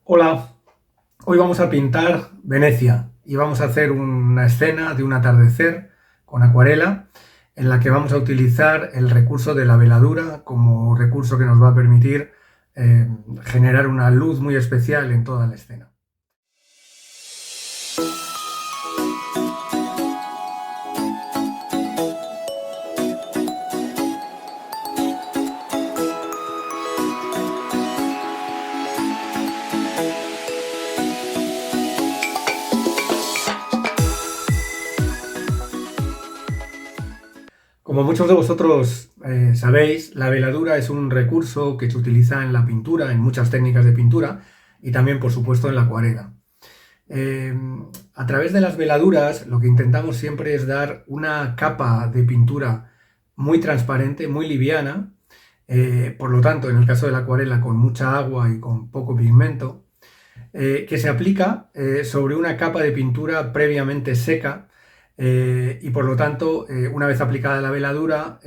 Hola, hoy vamos a pintar Venecia y vamos a hacer una escena de un atardecer con acuarela en la que vamos a utilizar el recurso de la veladura como recurso que nos va a permitir generar una luz muy especial en toda la escena. Como muchos de vosotros sabéis, la veladura es un recurso que se utiliza en la pintura, en muchas técnicas de pintura y también, por supuesto, en la acuarela. Eh, a través de las veladuras lo que intentamos siempre es dar una capa de pintura muy transparente, muy liviana, por lo tanto, en el caso de la acuarela, con mucha agua y con poco pigmento, que se aplica sobre una capa de pintura previamente seca y por lo tanto, una vez aplicada la veladura,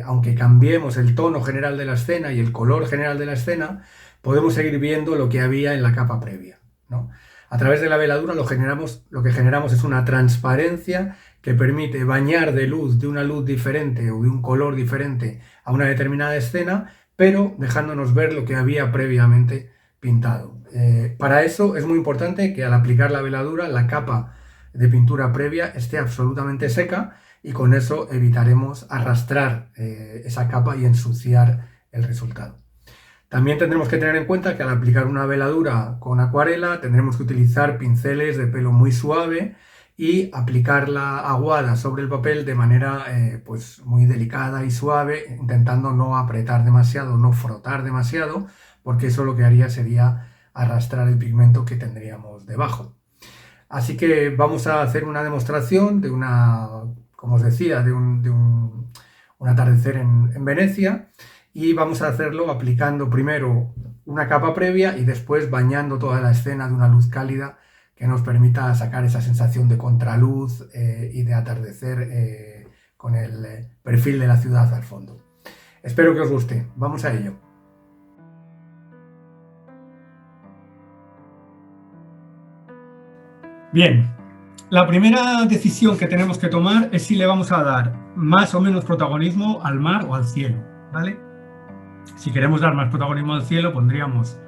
aunque cambiemos el tono general de la escena y el color general de la escena, podemos seguir viendo lo que había en la capa previa, ¿no? A través de la veladura lo que generamos es una transparencia que permite bañar de luz, de una luz diferente o de un color diferente a una determinada escena, pero dejándonos ver lo que había previamente pintado. Para eso es muy importante que al aplicar la veladura la capa de pintura previa esté absolutamente seca y con eso evitaremos arrastrar esa capa y ensuciar el resultado. También tendremos que tener en cuenta que al aplicar una veladura con acuarela tendremos que utilizar pinceles de pelo muy suave y aplicarla aguada sobre el papel de manera pues muy delicada y suave, intentando no apretar demasiado, no frotar demasiado, porque eso lo que haría sería arrastrar el pigmento que tendríamos debajo. Así que vamos a hacer una demostración de como os decía, de un atardecer en Venecia y vamos a hacerlo aplicando primero una capa previa y después bañando toda la escena de una luz cálida que nos permita sacar esa sensación de contraluz y de atardecer con el perfil de la ciudad al fondo. Espero que os guste. Vamos a ello. Bien, la primera decisión que tenemos que tomar es si le vamos a dar más o menos protagonismo al mar o al cielo, ¿vale? Si queremos dar más protagonismo al cielo, pondríamos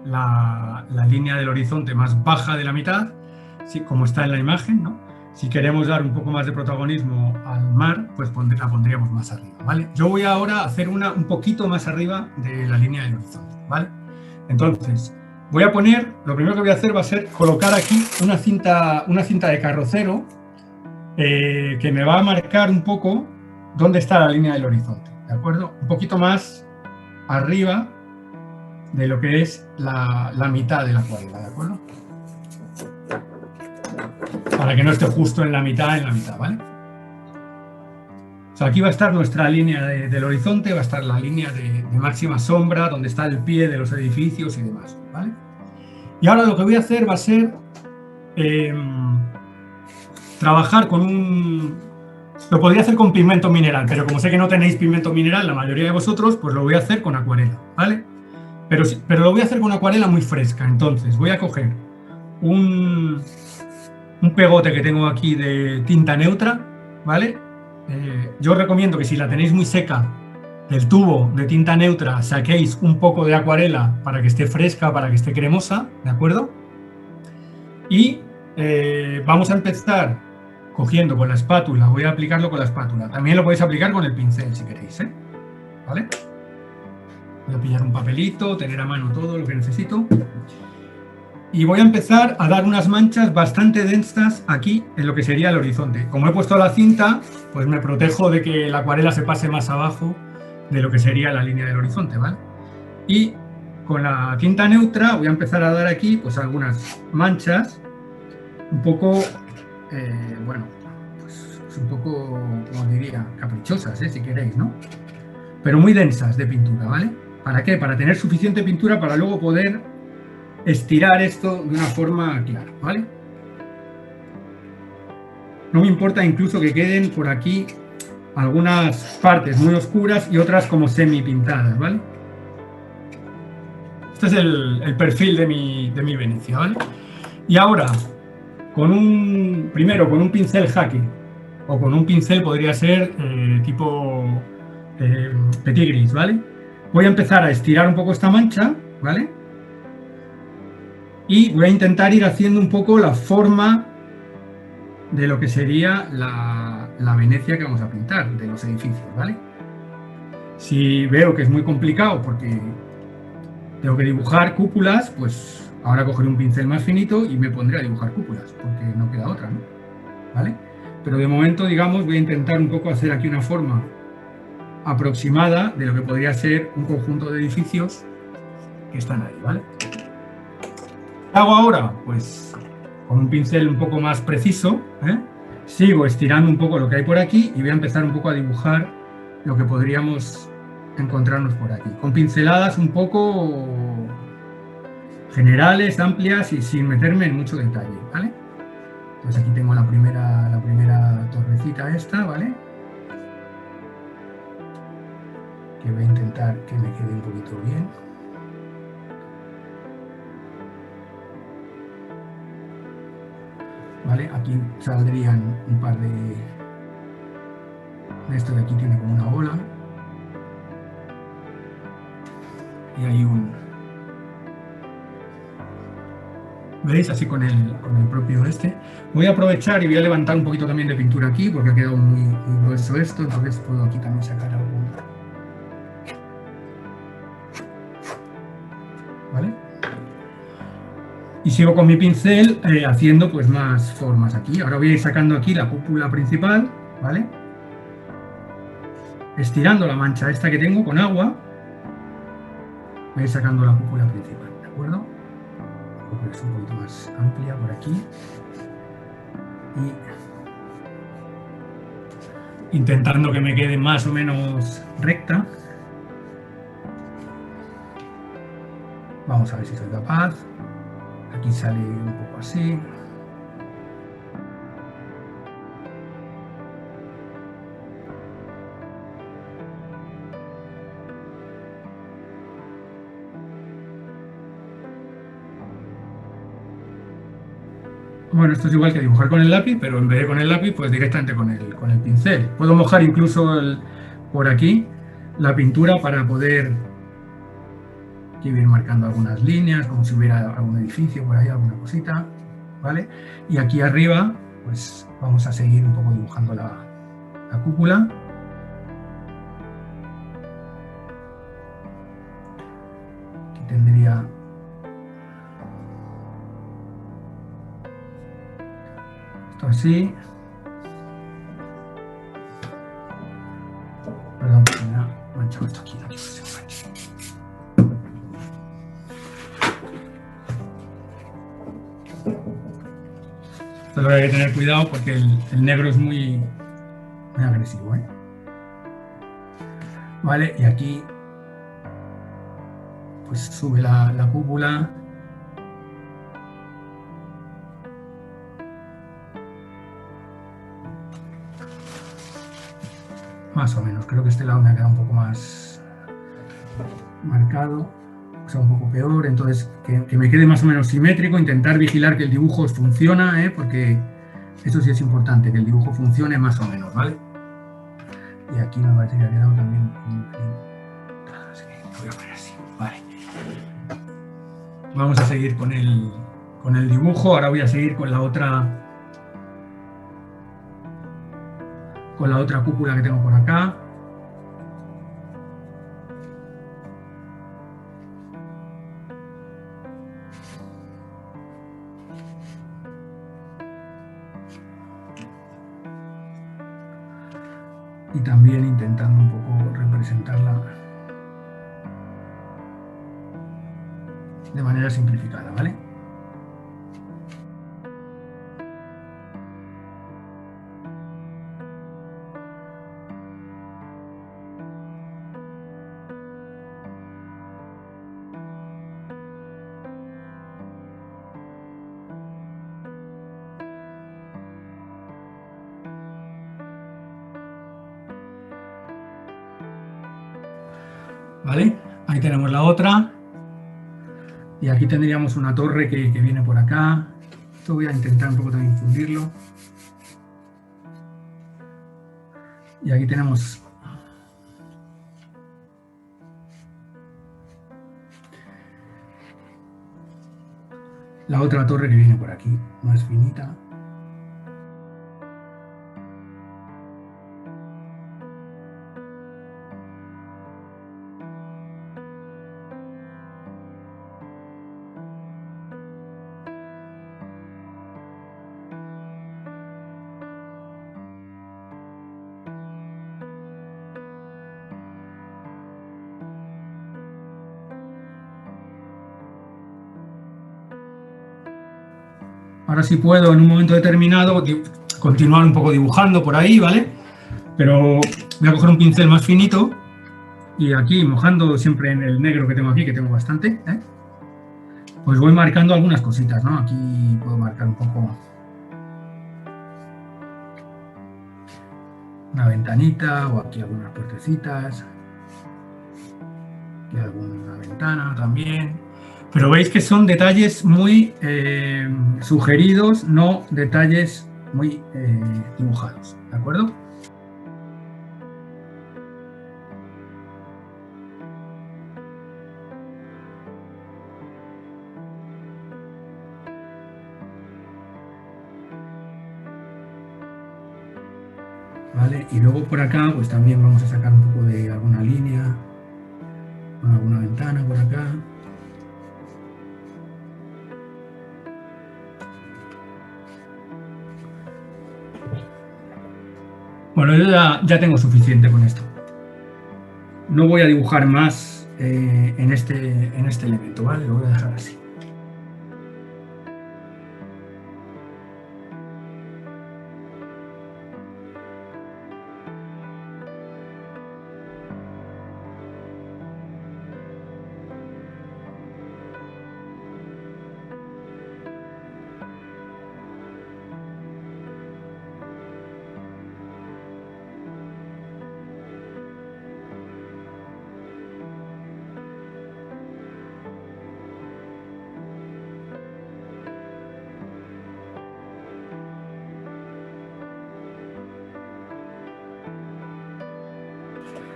la línea del horizonte más baja de la mitad, como está en la imagen, ¿no? Si queremos dar un poco más de protagonismo al mar, pues la pondríamos más arriba, ¿vale? Yo voy ahora a hacer una un poquito más arriba de la línea del horizonte, ¿vale? Entonces, voy a poner, lo primero que voy a hacer va a ser colocar aquí una cinta de carrocero que me va a marcar un poco dónde está la línea del horizonte, ¿de acuerdo? Un poquito más arriba de lo que es la mitad de la acuarela, ¿de acuerdo? Para que no esté justo en la mitad, ¿vale? O sea, aquí va a estar nuestra línea del horizonte, va a estar la línea de máxima sombra, donde está el pie de los edificios y demás, ¿vale? Y ahora lo que voy a hacer va a ser trabajar con Lo podría hacer con pigmento mineral, pero como sé que no tenéis pigmento mineral, la mayoría de vosotros, pues lo voy a hacer con acuarela, ¿vale? Pero lo voy a hacer con acuarela muy fresca, entonces voy a coger un pegote que tengo aquí de tinta neutra, ¿vale? Yo os recomiendo que si la tenéis muy seca del tubo de tinta neutra saquéis un poco de acuarela para que esté fresca, para que esté cremosa, ¿de acuerdo? Y vamos a empezar cogiendo con la espátula, voy a aplicarlo con la espátula. También lo podéis aplicar con el pincel si queréis, ¿vale? Voy a pillar un papelito, tener a mano todo lo que necesito. Y voy a empezar a dar unas manchas bastante densas aquí en lo que sería el horizonte. Como he puesto la cinta, pues me protejo de que la acuarela se pase más abajo de lo que sería la línea del horizonte, ¿vale? Y con la tinta neutra voy a empezar a dar aquí pues algunas manchas un poco, bueno, pues un poco, como diría, caprichosas, si queréis, ¿no? Pero muy densas de pintura, ¿vale? ¿Para qué? Para tener suficiente pintura para luego poder estirar esto de una forma clara, ¿vale? No me importa incluso que queden por aquí algunas partes muy oscuras y otras como semi pintadas, ¿vale? Este es el perfil de mi Venecia, ¿vale? Y ahora, primero con un pincel Jackie, o con un pincel podría ser tipo Petit Gris, ¿vale? Voy a empezar a estirar un poco esta mancha, ¿vale? Y voy a intentar ir haciendo un poco la forma de lo que sería la Venecia que vamos a pintar, de los edificios, ¿vale? Si veo que es muy complicado porque tengo que dibujar cúpulas, pues ahora cogeré un pincel más finito y me pondré a dibujar cúpulas, porque no queda otra, ¿no? ¿Vale? Pero de momento, digamos, voy a intentar un poco hacer aquí una forma aproximada de lo que podría ser un conjunto de edificios que están ahí, ¿vale? ¿Qué hago ahora? Pues con un pincel un poco más preciso, sigo estirando un poco lo que hay por aquí y voy a empezar un poco a dibujar lo que podríamos encontrarnos por aquí, con pinceladas un poco generales, amplias y sin meterme en mucho detalle, ¿vale? Entonces aquí tengo la primera torrecita esta, ¿vale? Que voy a intentar que me quede un poquito bien. ¿Vale? Aquí saldrían un par de esto de aquí tiene como una bola. Y hay ¿veis? Así con el propio este. Voy a aprovechar y voy a levantar un poquito también de pintura aquí porque ha quedado muy grueso esto, entonces puedo aquí también sacar algo. ¿Vale? Y sigo con mi pincel haciendo pues más formas aquí. Ahora voy a ir sacando aquí la cúpula principal, ¿vale? Estirando la mancha esta que tengo con agua, voy a ir sacando la cúpula principal, ¿de acuerdo? Porque es un poquito más amplia por aquí. Y intentando que me quede más o menos recta. Vamos a ver si soy capaz. Aquí sale un poco así. Bueno, esto es igual que dibujar con el lápiz, pero en vez de con el lápiz, pues directamente con el pincel. Puedo mojar incluso por aquí la pintura para poder ir marcando algunas líneas, como si hubiera algún edificio por ahí, alguna cosita, ¿vale? Y aquí arriba, pues vamos a seguir un poco dibujando la cúpula. Aquí tendría esto así. Perdón, me ha manchado esto aquí, no quiero que se manche. Esto lo hay que tener cuidado porque el negro es muy agresivo, ¿eh? Vale, y aquí pues sube la cúpula. Más o menos, creo que este lado me ha quedado un poco más marcado, o sea, un poco peor, entonces que me quede más o menos simétrico, intentar vigilar que el dibujo funciona, porque esto sí es importante, que el dibujo funcione más o menos, ¿vale? Y aquí me parece que ha quedado también un pelín. Así que lo voy a poner así, vale. Vamos a seguir con el dibujo, ahora voy a seguir con la otra cúpula que tengo por acá. Y también intentando un poco representarla de manera simplificada, ¿vale? ¿Vale? Ahí tenemos la otra. Y aquí tendríamos una torre que viene por acá. Esto voy a intentar un poco también fundirlo. Y aquí tenemos la otra torre que viene por aquí, más finita. Ahora sí puedo en un momento determinado continuar un poco dibujando por ahí, ¿vale? Pero voy a coger un pincel más finito y aquí, mojando siempre en el negro que tengo aquí, que tengo bastante, pues voy marcando algunas cositas, ¿no? Aquí puedo marcar un poco una ventanita o aquí algunas puertecitas, aquí alguna ventana también. Pero veis que son detalles muy sugeridos, no detalles muy dibujados, ¿de acuerdo? ¿Vale? Y luego por acá pues también vamos a sacar un poco de alguna línea, alguna ventana por acá. Bueno, yo ya tengo suficiente con esto. No voy a dibujar más en este elemento, ¿vale? Lo voy a dejar así.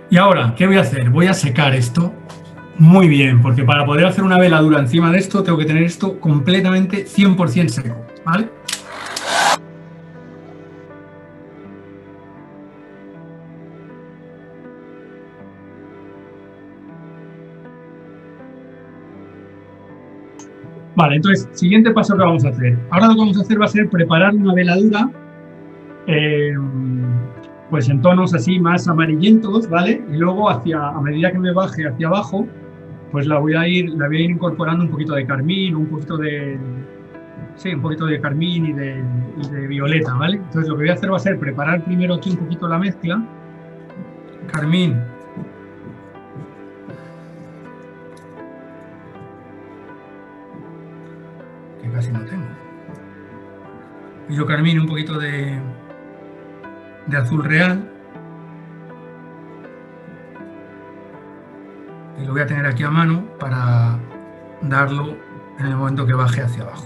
Y ahora, ¿qué voy a hacer? Voy a secar esto muy bien, porque para poder hacer una veladura encima de esto, tengo que tener esto completamente 100% seco, ¿vale? Vale, entonces, siguiente paso que vamos a hacer. Ahora lo que vamos a hacer va a ser preparar una veladura pues en tonos así más amarillentos, ¿vale? Y luego a medida que me baje hacia abajo, pues la voy a ir incorporando un poquito de carmín, un poquito de carmín y de violeta, ¿vale? Entonces lo que voy a hacer va a ser preparar primero aquí un poquito la mezcla. Carmín. Que casi no tengo. Y yo carmín, un poquito de azul real. Y lo voy a tener aquí a mano para darlo en el momento que baje hacia abajo.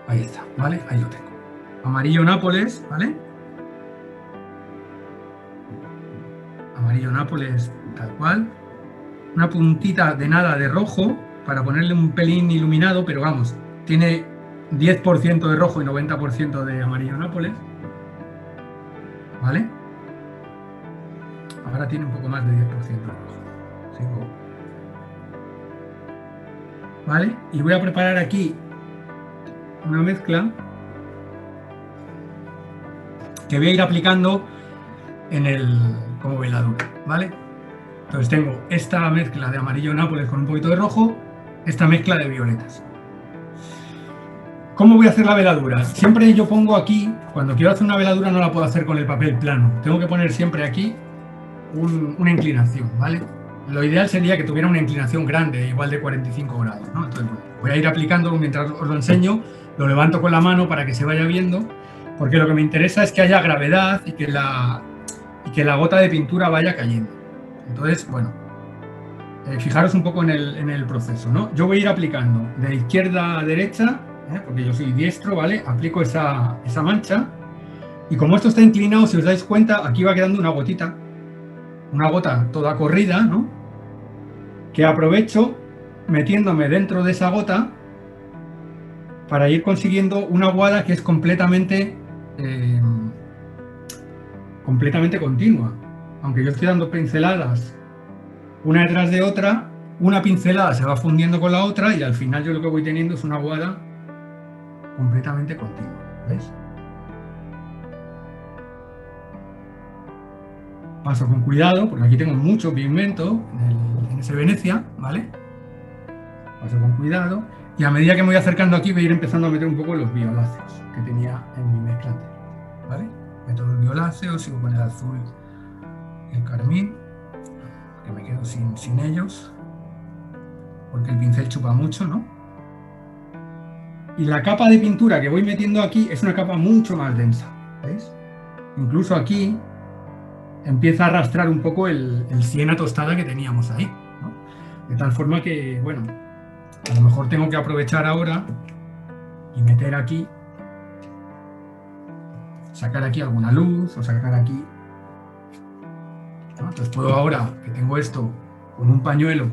Ahí está, ¿vale? Ahí lo tengo. Amarillo Nápoles, ¿vale? Amarillo Nápoles, tal cual. Una puntita de nada de rojo para ponerle un pelín iluminado, pero vamos, tiene 10% de rojo y 90% de amarillo Nápoles, ¿vale? Ahora tiene un poco más de 10% de rojo. Sigo. ¿Vale? Y voy a preparar aquí una mezcla que voy a ir aplicando como veladura, ¿vale? Entonces tengo esta mezcla de amarillo Nápoles con un poquito de rojo, esta mezcla de violetas. ¿Cómo voy a hacer la veladura? Siempre yo pongo aquí, cuando quiero hacer una veladura no la puedo hacer con el papel plano, tengo que poner siempre aquí una inclinación, ¿vale? Lo ideal sería que tuviera una inclinación grande, igual de 45 grados, ¿no? Entonces, bueno, voy a ir aplicándolo mientras os lo enseño, lo levanto con la mano para que se vaya viendo, porque lo que me interesa es que haya gravedad y que la gota de pintura vaya cayendo. Entonces, bueno, fijaros un poco en el proceso, ¿no? Yo voy a ir aplicando de izquierda a derecha, porque yo soy diestro, ¿vale? Aplico esa mancha y como esto está inclinado, si os dais cuenta, aquí va quedando una gotita, una gota toda corrida, ¿no? Que aprovecho metiéndome dentro de esa gota para ir consiguiendo una aguada que es completamente continua. Aunque yo estoy dando pinceladas una detrás de otra, una pincelada se va fundiendo con la otra y al final yo lo que voy teniendo es una aguada completamente continua. ¿Ves? Paso con cuidado, porque aquí tengo mucho pigmento en ese Venecia, ¿vale? Paso con cuidado y a medida que me voy acercando aquí voy a ir empezando a meter un poco los violáceos que tenía en mi mezcla anterior, ¿vale? Meto los violáceos, sigo con el azul y el carmín, que me quedo sin ellos, porque el pincel chupa mucho, ¿no? Y la capa de pintura que voy metiendo aquí es una capa mucho más densa, ¿veis? Incluso aquí empieza a arrastrar un poco el siena tostada que teníamos ahí, ¿no? De tal forma que, bueno, a lo mejor tengo que aprovechar ahora y meter aquí, sacar aquí alguna luz o sacar aquí, ¿no? Entonces puedo ahora que tengo esto con un pañuelo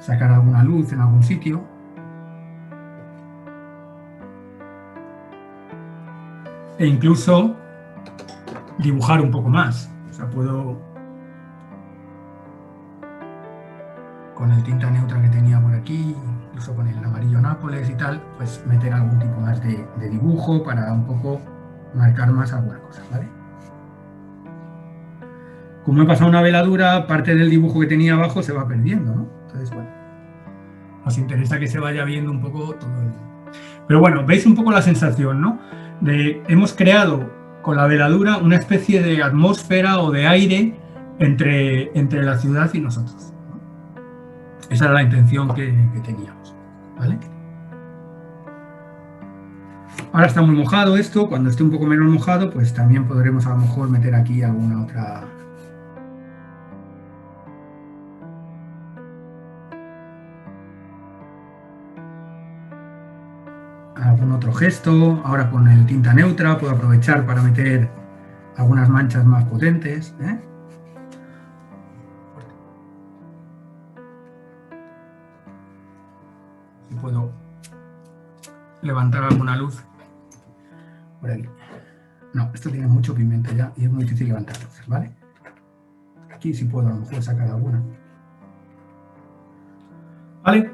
sacar alguna luz en algún sitio. E incluso dibujar un poco más. O sea, puedo, con el tinta neutra que tenía por aquí, incluso con el amarillo Nápoles y tal, pues meter algún tipo más de dibujo para un poco marcar más alguna cosa, ¿vale? Como he pasado una veladura, parte del dibujo que tenía abajo se va perdiendo, ¿no? Entonces, bueno, nos interesa que se vaya viendo un poco todo el... Pero bueno, veis un poco la sensación, ¿no? Hemos creado con la veladura una especie de atmósfera o de aire entre la ciudad y nosotros, ¿no? Esa era la intención que teníamos, ¿vale? Ahora está muy mojado esto, cuando esté un poco menos mojado, pues también podremos a lo mejor meter aquí alguna otra... algún otro gesto. Ahora con el tinta neutra puedo aprovechar para meter algunas manchas más potentes, ¿eh? Y puedo levantar alguna luz por aquí. No, esto tiene mucho pigmento ya y es muy difícil levantar luces, ¿vale? Aquí sí puedo a lo mejor sacar alguna. ¿Vale?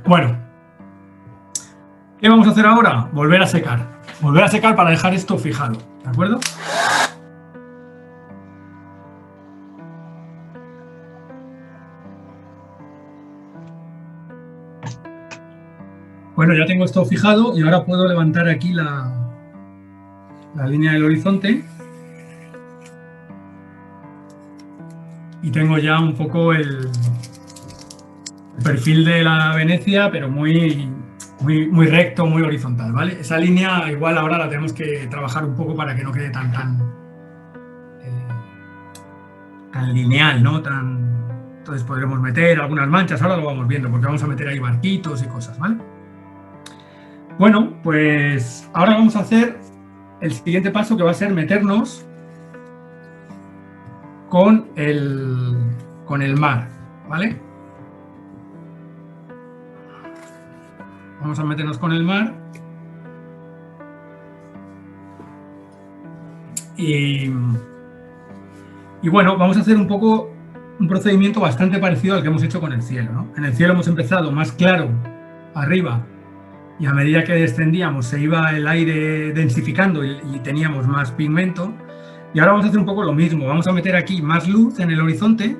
Bueno, ¿qué vamos a hacer ahora? Volver a secar. Volver a secar para dejar esto fijado, ¿de acuerdo? Bueno, ya tengo esto fijado y ahora puedo levantar aquí la línea del horizonte. Y tengo ya un poco el perfil de la Venecia, pero muy recto, muy horizontal, ¿vale? Esa línea igual ahora la tenemos que trabajar un poco para que no quede tan lineal, ¿no? Entonces podremos meter algunas manchas, ahora lo vamos viendo, porque vamos a meter ahí barquitos y cosas, ¿vale? Bueno, pues ahora vamos a hacer el siguiente paso, que va a ser meternos con el mar, ¿vale? Vamos a meternos con el mar y bueno, vamos a hacer un poco un procedimiento bastante parecido al que hemos hecho con el cielo, ¿no? En el cielo hemos empezado más claro arriba y a medida que descendíamos se iba el aire densificando y teníamos más pigmento. Y ahora vamos a hacer un poco lo mismo, vamos a meter aquí más luz en el horizonte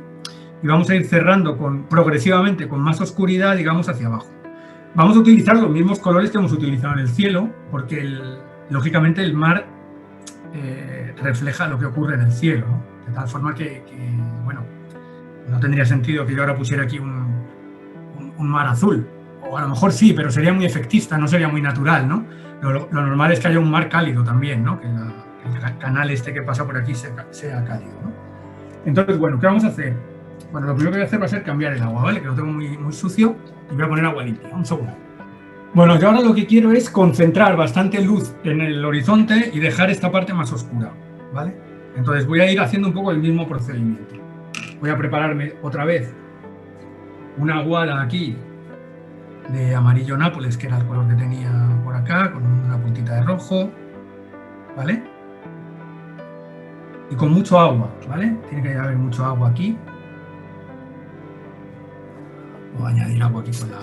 y vamos a ir cerrando progresivamente con más oscuridad, digamos, hacia abajo. Vamos a utilizar los mismos colores que hemos utilizado en el cielo, porque lógicamente el mar refleja lo que ocurre en el cielo, ¿no? De tal forma que, bueno, no tendría sentido que yo ahora pusiera aquí un mar azul. O a lo mejor sí, pero sería muy efectista, no sería muy natural, ¿no? Lo normal es que haya un mar cálido también, ¿no? Que el canal este que pasa por aquí sea cálido, ¿no? Entonces, bueno, ¿qué vamos a hacer? Bueno, lo primero que voy a hacer va a ser cambiar el agua, ¿vale? Que lo tengo muy sucio y voy a poner agua limpia. Un segundo. Bueno, yo ahora lo que quiero es concentrar bastante luz en el horizonte y dejar esta parte más oscura, ¿vale? Entonces voy a ir haciendo un poco el mismo procedimiento. Voy a prepararme otra vez una aguada aquí de amarillo Nápoles, que era el color que tenía por acá, con una puntita de rojo, ¿vale? Y con mucho agua, ¿vale? Tiene que haber mucho agua aquí. Voy a añadir agua aquí con la...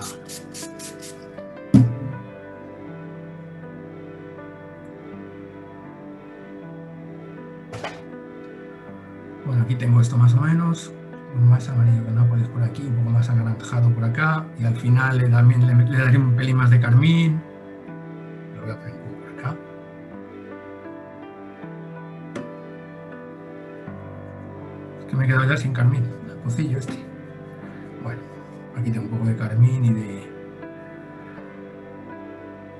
Bueno, aquí tengo esto más o menos, más amarillo que Nápoles por aquí, un poco más anaranjado por acá, y al final le daré un pelín más de carmín. Lo voy a poner un poco por acá. Es que me he quedado ya sin carmín, el pocillo este. Bueno, aquí tengo un poco de carmín y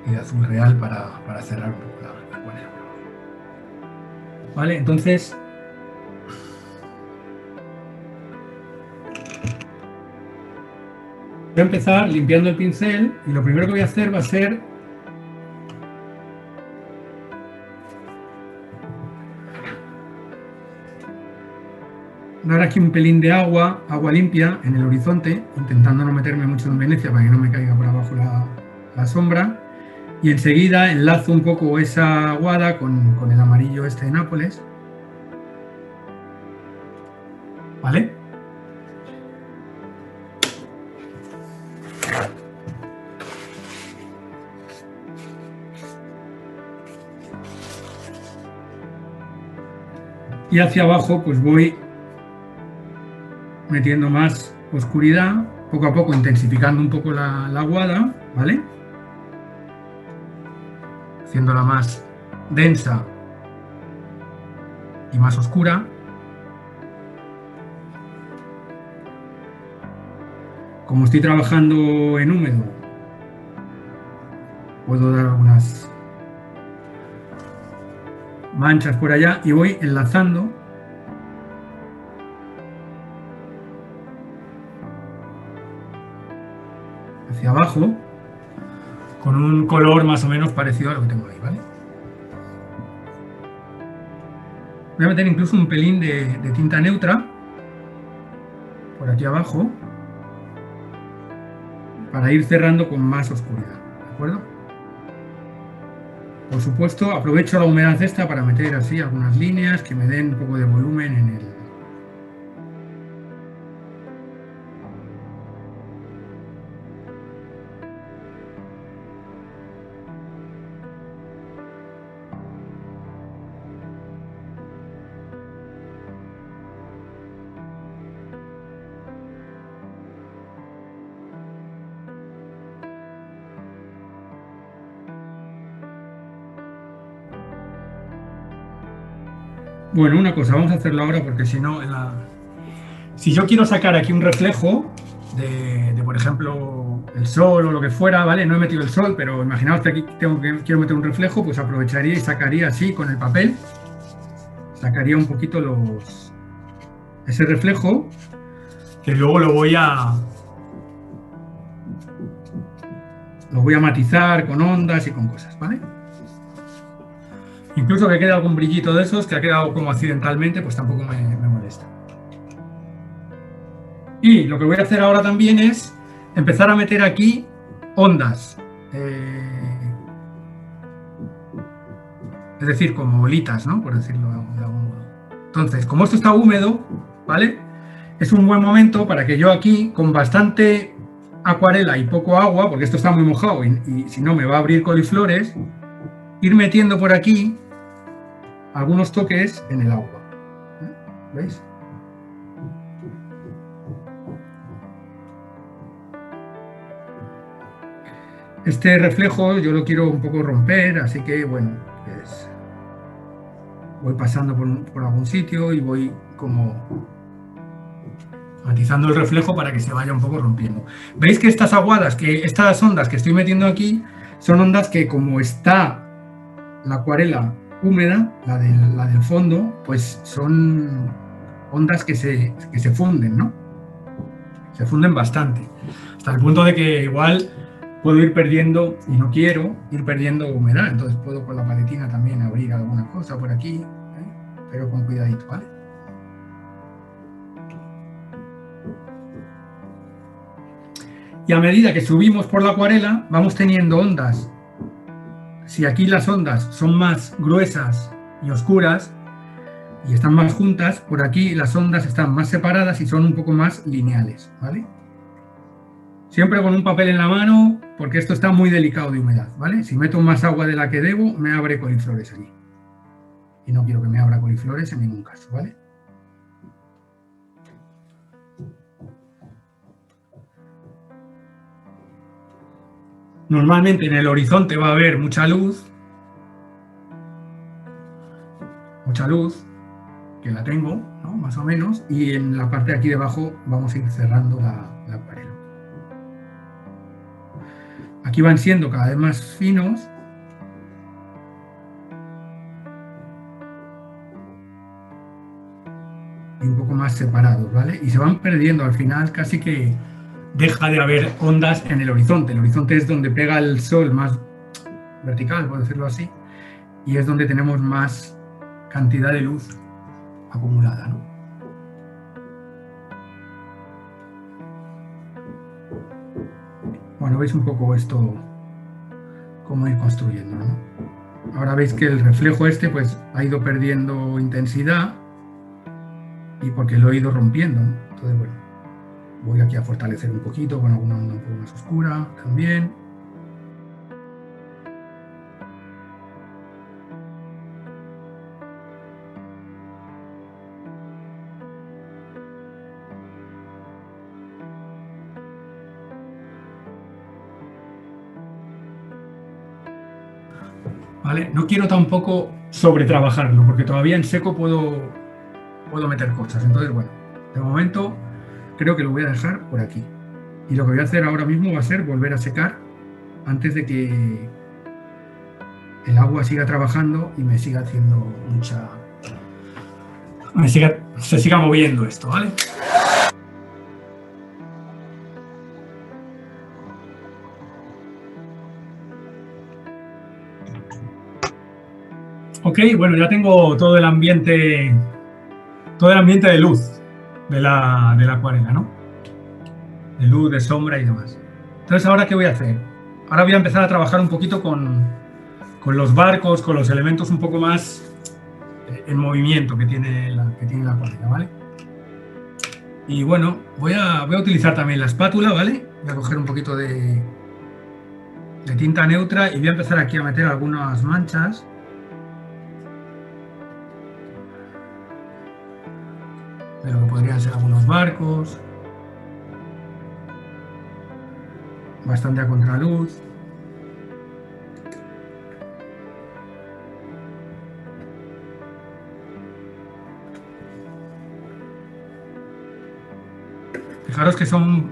de azul real para cerrar un poco la acuarela. Vale, entonces... voy a empezar limpiando el pincel y lo primero que voy a hacer va a ser dar aquí un pelín de agua limpia en el horizonte, intentando no meterme mucho en Venecia para que no me caiga por abajo la sombra, y enseguida enlazo un poco esa aguada con el amarillo este de Nápoles, ¿vale? Y hacia abajo pues voy metiendo más oscuridad, poco a poco intensificando un poco la aguada, ¿vale? Haciéndola más densa y más oscura. Como estoy trabajando en húmedo, puedo dar algunas manchas por allá y voy enlazando hacia abajo con un color más o menos parecido a lo que tengo ahí, ¿vale? Voy a meter incluso un pelín de tinta neutra por aquí abajo para ir cerrando con más oscuridad, ¿de acuerdo? Por supuesto, aprovecho la humedad esta para meter así algunas líneas que me den un poco de volumen en el... Bueno, una cosa, vamos a hacerlo ahora porque si no, si yo quiero sacar aquí un reflejo de, por ejemplo, el sol o lo que fuera, ¿vale? No he metido el sol, pero imaginaos que aquí quiero meter un reflejo, pues aprovecharía y sacaría así con el papel, sacaría un poquito ese reflejo, que luego lo voy a matizar con ondas y con cosas, ¿vale? Incluso que quede algún brillito de esos que ha quedado como accidentalmente, pues tampoco me molesta. Y lo que voy a hacer ahora también es empezar a meter aquí ondas. Es decir, como bolitas, ¿no? Por decirlo de algún modo. Entonces, como esto está húmedo, ¿vale? Es un buen momento para que yo aquí, con bastante acuarela y poco agua, porque esto está muy mojado y si no me va a abrir coliflores, ir metiendo por aquí algunos toques en el agua. ¿Veis? Este reflejo yo lo quiero un poco romper, así que bueno, pues voy pasando por algún sitio y voy como matizando el reflejo para que se vaya un poco rompiendo. Veis que estas aguadas, estas ondas que estoy metiendo aquí, son ondas que como está la acuarela húmeda, la del fondo, pues son ondas que se funden, ¿no? se funden bastante, hasta el punto de que igual puedo ir perdiendo, y no quiero ir perdiendo humedad, entonces puedo con la paletina también abrir alguna cosa por aquí, pero con cuidadito, ¿vale? Y a medida que subimos por la acuarela, vamos teniendo ondas. Si aquí las ondas son más gruesas y oscuras y están más juntas, por aquí las ondas están más separadas y son un poco más lineales, ¿vale? Siempre con un papel en la mano, porque esto está muy delicado de humedad, ¿vale? Si meto más agua de la que debo, me abre coliflores aquí. Y no quiero que me abra coliflores en ningún caso, ¿vale? Normalmente en el horizonte va a haber mucha luz, que la tengo, ¿no? Más o menos, y en la parte de aquí debajo vamos a ir cerrando la acuarela. Aquí van siendo cada vez más finos. Y un poco más separados, ¿vale? Y se van perdiendo al final, casi que deja de haber ondas en el horizonte. El horizonte es donde pega el sol más vertical, por decirlo así, y es donde tenemos más cantidad de luz acumulada, ¿no? Bueno, veis un poco esto, cómo ir construyendo, ¿no? Ahora veis que el reflejo este pues ha ido perdiendo intensidad y porque lo he ido rompiendo, ¿no? Entonces, bueno, voy aquí a fortalecer un poquito con alguna onda un poco más oscura también. ¿Vale? No quiero tampoco sobretrabajarlo, porque todavía en seco puedo meter cosas. Entonces, bueno, de momento creo que lo voy a dejar por aquí. Y lo que voy a hacer ahora mismo va a ser volver a secar antes de que el agua siga trabajando y me siga haciendo mucha... se siga moviendo esto, ¿vale? Ok, bueno, ya tengo todo el ambiente de luz de la acuarela, ¿no? De luz, de sombra y demás. Entonces, ¿ahora qué voy a hacer? Ahora voy a empezar a trabajar un poquito con los barcos, con los elementos un poco más en movimiento que tiene la acuarela, ¿vale? Y bueno, voy a utilizar también la espátula, ¿vale? Voy a coger un poquito de tinta neutra y voy a empezar aquí a meter algunas manchas. De lo que podrían ser algunos barcos. Bastante a contraluz. Fijaros que son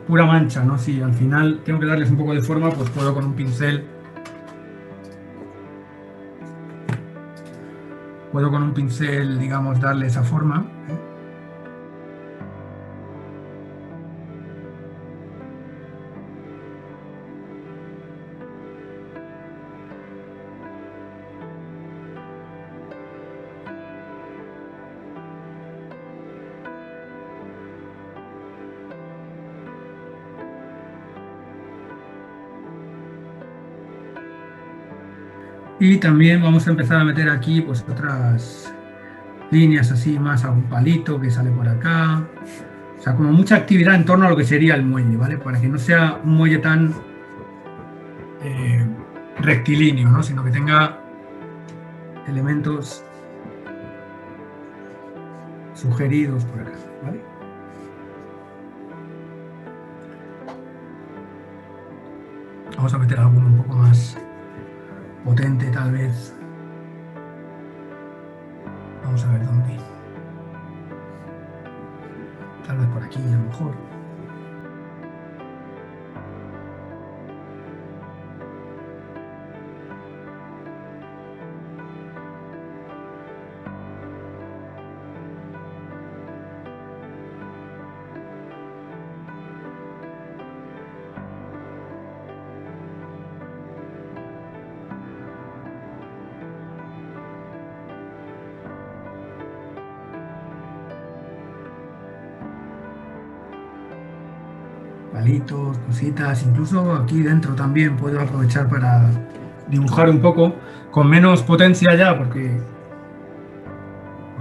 pura mancha, ¿no? Si al final tengo que darles un poco de forma, pues puedo con un pincel. Puedo con un pincel, digamos, darle esa forma. Y también vamos a empezar a meter aquí pues otras líneas así más a un palito que sale por acá. O sea, como mucha actividad en torno a lo que sería el muelle, ¿vale? Para que no sea un muelle tan rectilíneo, ¿no? Sino que tenga elementos sugeridos por acá, ¿vale? Vamos a meter alguno un poco más potente, tal vez. Vamos a ver dónde. Tal vez por aquí, a lo mejor. palitos, cositas, incluso aquí dentro también puedo aprovechar para dibujar un poco con menos potencia ya, porque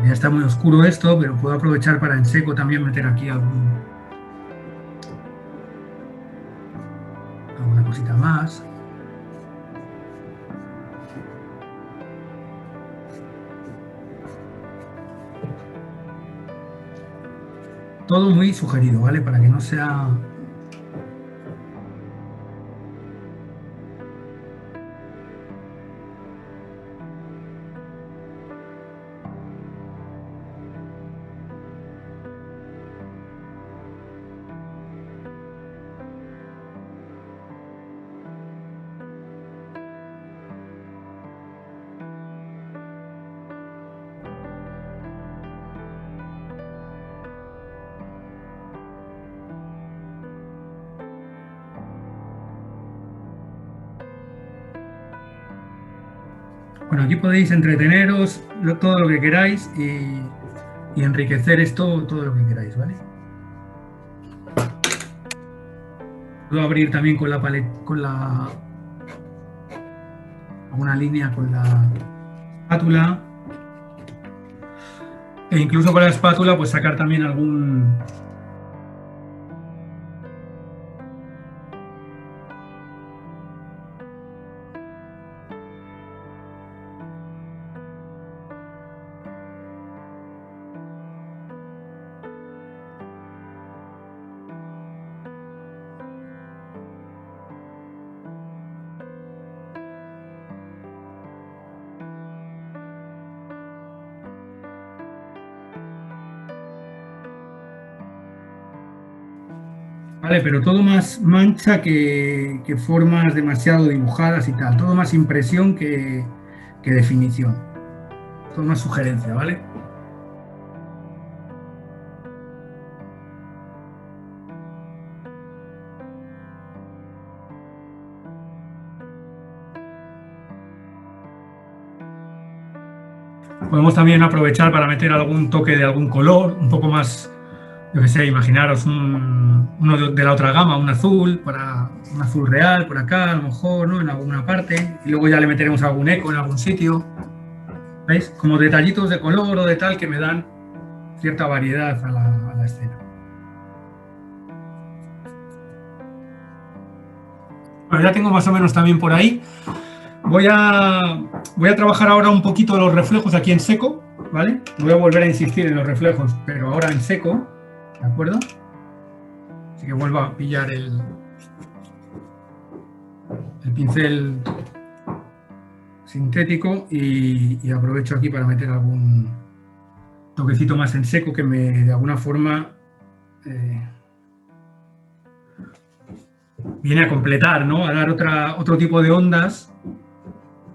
ya está muy oscuro esto, pero puedo aprovechar para en seco también meter aquí alguna cosita más. Todo muy sugerido, ¿vale? Para que no sea... Bueno, aquí podéis entreteneros todo lo que queráis y enriquecer esto todo lo que queráis, ¿vale? Puedo abrir también con la paleta, alguna línea con la espátula, e incluso con la espátula pues sacar también algún... Vale, pero todo más mancha que formas demasiado dibujadas y tal. Todo más impresión que definición. Todo más sugerencia, ¿vale? Podemos también aprovechar para meter algún toque de algún color, un poco más, yo que sé, imaginaros uno de la otra gama, un azul, para un azul real, por acá, a lo mejor, ¿no? En alguna parte, y luego ya le meteremos algún eco en algún sitio. ¿Veis? Como detallitos de color o de tal que me dan cierta variedad a la escena. Bueno, ya tengo más o menos también por ahí. Voy a trabajar ahora un poquito los reflejos aquí en seco, ¿vale? Voy a volver a insistir en los reflejos, pero ahora en seco, ¿de acuerdo? Así que vuelvo a pillar el pincel sintético y aprovecho aquí para meter algún toquecito más en seco que de alguna forma viene a completar, ¿no? A dar otro tipo de ondas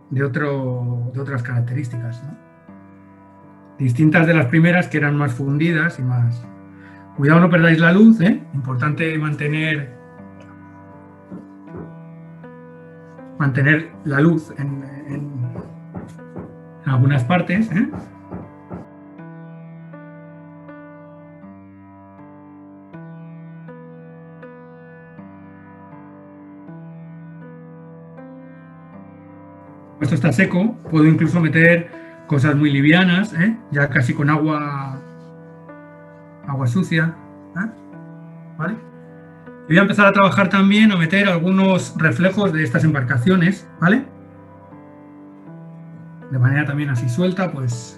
de otras características, ¿no? Distintas de las primeras, que eran más fundidas y más... Cuidado, no perdáis la luz, ¿eh? Importante mantener la luz en algunas partes, ¿eh? Esto está seco, puedo incluso meter cosas muy livianas, ¿eh? Ya casi con agua sucia, ¿eh? ¿Vale? Y voy a empezar a trabajar también, a meter algunos reflejos de estas embarcaciones, ¿vale? De manera también así suelta, pues...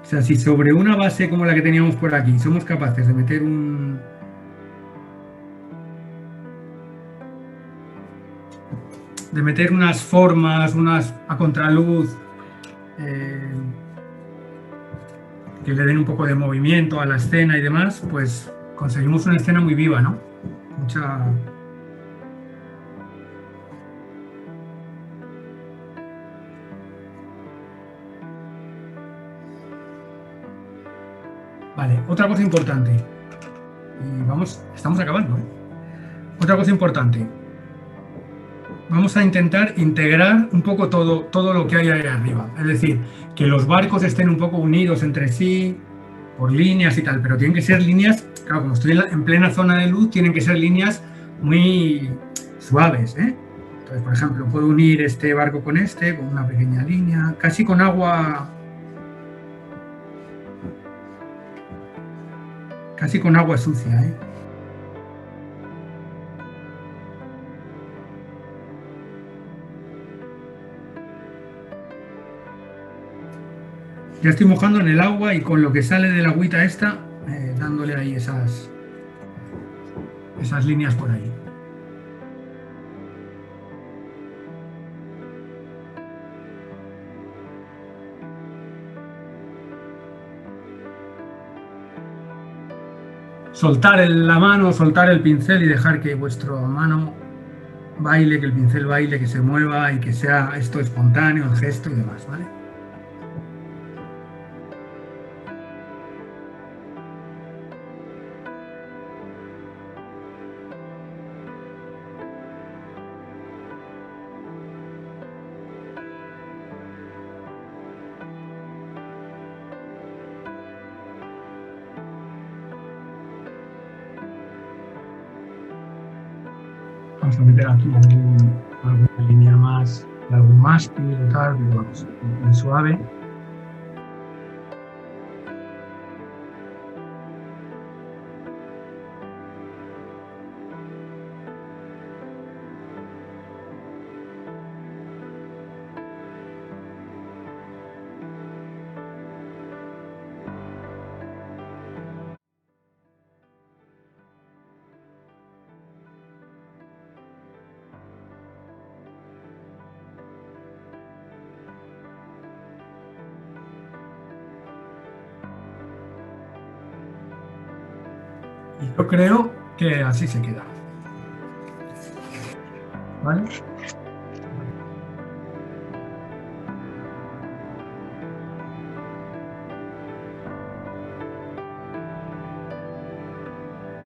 O sea, si sobre una base como la que teníamos por aquí somos capaces de meter unas formas, unas a contraluz, que le den un poco de movimiento a la escena y demás, pues conseguimos una escena muy viva, ¿no? Mucha... Vale, otra cosa importante. Y vamos, estamos acabando, ¿eh? Otra cosa importante. Vamos a intentar integrar un poco todo lo que hay ahí arriba. Es decir, que los barcos estén un poco unidos entre sí, por líneas y tal, pero tienen que ser líneas, claro, como estoy en plena zona de luz, tienen que ser líneas muy suaves, ¿eh? Entonces, por ejemplo, puedo unir este barco con este, con una pequeña línea, casi con agua sucia, ¿eh? Ya estoy mojando en el agua y con lo que sale de la agüita esta, dándole ahí esas líneas por ahí. Soltar la mano, soltar el pincel y dejar que vuestra mano baile, que el pincel baile, que se mueva y que sea esto espontáneo, el gesto y demás, ¿vale? Vamos a meter aquí alguna línea más de algún mástil o tal, pero vamos, muy suave. Y yo creo que así se queda. ¿Vale?